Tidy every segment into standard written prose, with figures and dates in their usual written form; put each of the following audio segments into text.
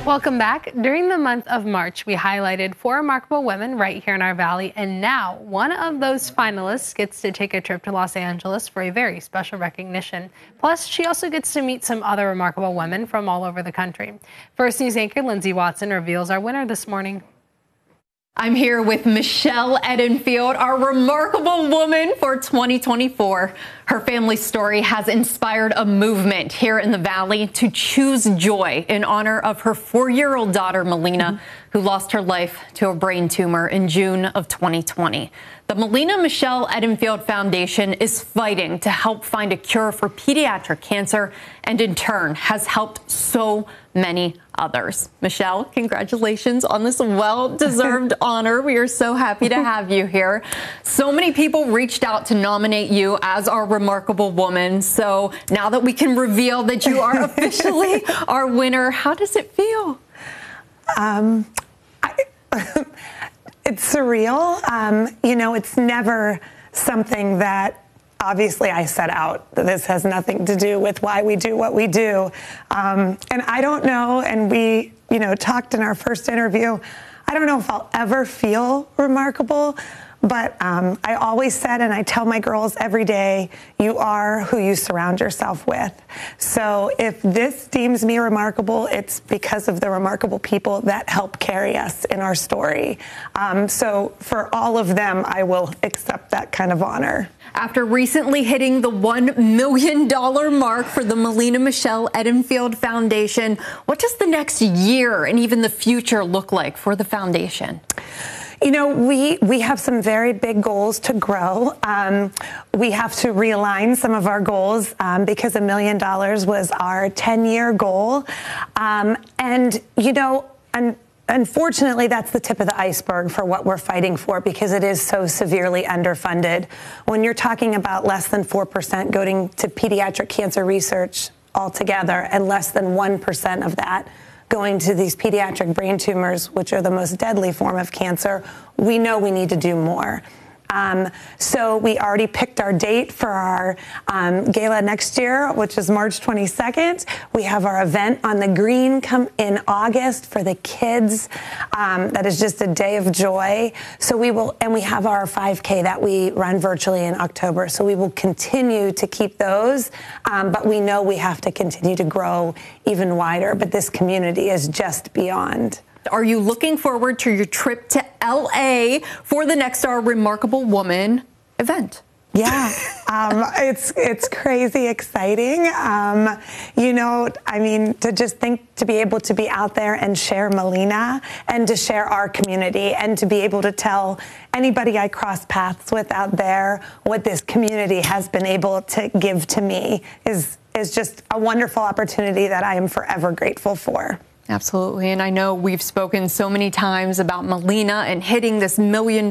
Welcome back. During the month of March, we highlighted 4 remarkable women right here in our valley, and now one of those finalists gets to take a trip to Los Angeles for a very special recognition. Plus, she also gets to meet some other remarkable women from all over the country. First News anchor Lindsay Watson reveals our winner this morning. I'm here with Michelle Edenfield, our remarkable woman for 2024. Her family story has inspired a movement here in the Valley to choose joy in honor of her 4-year-old daughter, Melina, who lost her life to a brain tumor in June of 2020. The Melina Michelle Edenfield Foundation is fighting to help find a cure for pediatric cancer and in turn has helped so many others. Michelle, congratulations on this well-deserved honor. We are so happy to have you here. So many people reached out to nominate you as our remarkable woman. So now that we can reveal that you are officially our winner, how does it feel? It's surreal. You know, it's never something that obviously I set out. This has nothing to do with why we do what we do. And I don't know, and we, talked in our first interview, I don't know if I'll ever feel remarkable, but I always said, and I tell my girls every day, you are who you surround yourself with. So if this deems me remarkable, it's because of the remarkable people that help carry us in our story. So for all of them, I will accept that kind of honor. After recently hitting the $1 million mark for the Melina Michelle Edenfield Foundation, what does the next year and even the future look like for the foundation? You know, we have some very big goals to grow. We have to realign some of our goals because $1 million was our 10-year goal. Unfortunately, that's the tip of the iceberg for what we're fighting for because it is so severely underfunded. When you're talking about less than 4% going to pediatric cancer research altogether and less than 1% of that going to these pediatric brain tumors, which are the most deadly form of cancer, we know we need to do more. So we already picked our date for our gala next year, which is March 22nd. We have our event on the green come in August for the kids. That is just a day of joy. So we will, and we have our 5K that we run virtually in October. So we will continue to keep those, but we know we have to continue to grow even wider. But this community is just beyond. Are you looking forward to your trip to LA for the next Our Remarkable Woman event? Yeah, it's crazy exciting. To be able to be out there and share Melina and to share our community and to be able to tell anybody I cross paths with out there what this community has been able to give to me is just a wonderful opportunity that I am forever grateful for. Absolutely. And I know we've spoken so many times about Melina and hitting this $1 million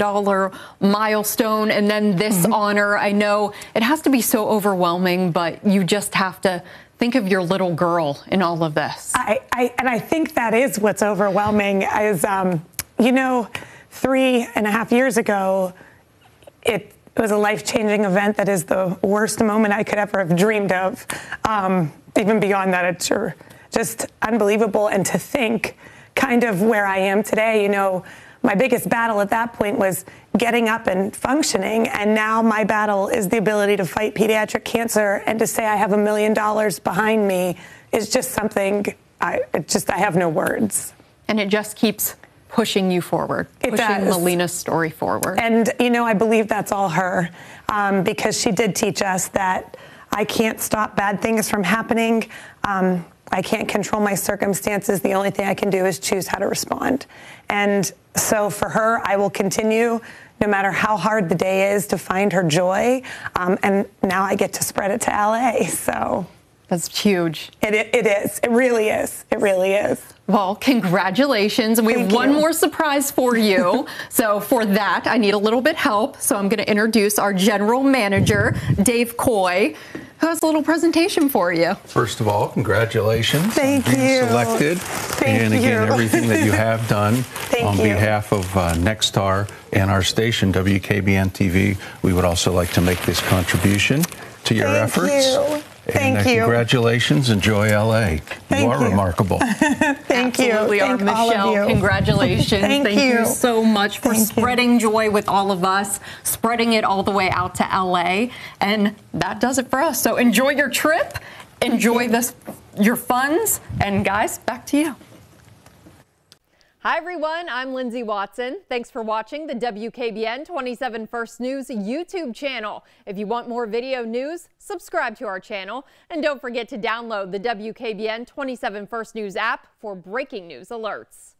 milestone and then this honor. I know it has to be so overwhelming, but you just have to think of your little girl in all of this. I think that is what's overwhelming is, 3.5 years ago, it was a life-changing event that is the worst moment I could ever have dreamed of. Even beyond that, it's sure just unbelievable. And to think kind of where I am today, my biggest battle at that point was getting up and functioning. And now my battle is the ability to fight pediatric cancer, and to say I have $1 million behind me is just something I have no words. And it just keeps pushing you forward, pushing Melina's story forward. And, I believe that's all her, because she did teach us that I can't stop bad things from happening. I can't control my circumstances. The only thing I can do is choose how to respond. And so for her, I will continue, no matter how hard the day is, to find her joy. And now I get to spread it to LA. So that's huge. It is. It really is. It really is. Well, congratulations. And we have one more surprise for you. So for that, I need a little bit help. So I'm going to introduce our general manager, Dave Coy, who has a little presentation for you. First of all, congratulations. Thank on being you. Selected. And again, everything that you have done on behalf of Nexstar and our station, WKBN TV, we would also like to make this contribution to your efforts. Thank you. Congratulations. Enjoy LA. You are remarkable. Thank you. absolutely are. Michelle, congratulations. Thank you so much for spreading joy with all of us, spreading it all the way out to LA. And that does it for us. So enjoy your trip, enjoy your funds, and guys, back to you. Hi everyone, I'm Lindsay Watson. Thanks for watching the WKBN 27 First News YouTube channel. If you want more video news, subscribe to our channel. And don't forget to download the WKBN 27 First News app for breaking news alerts.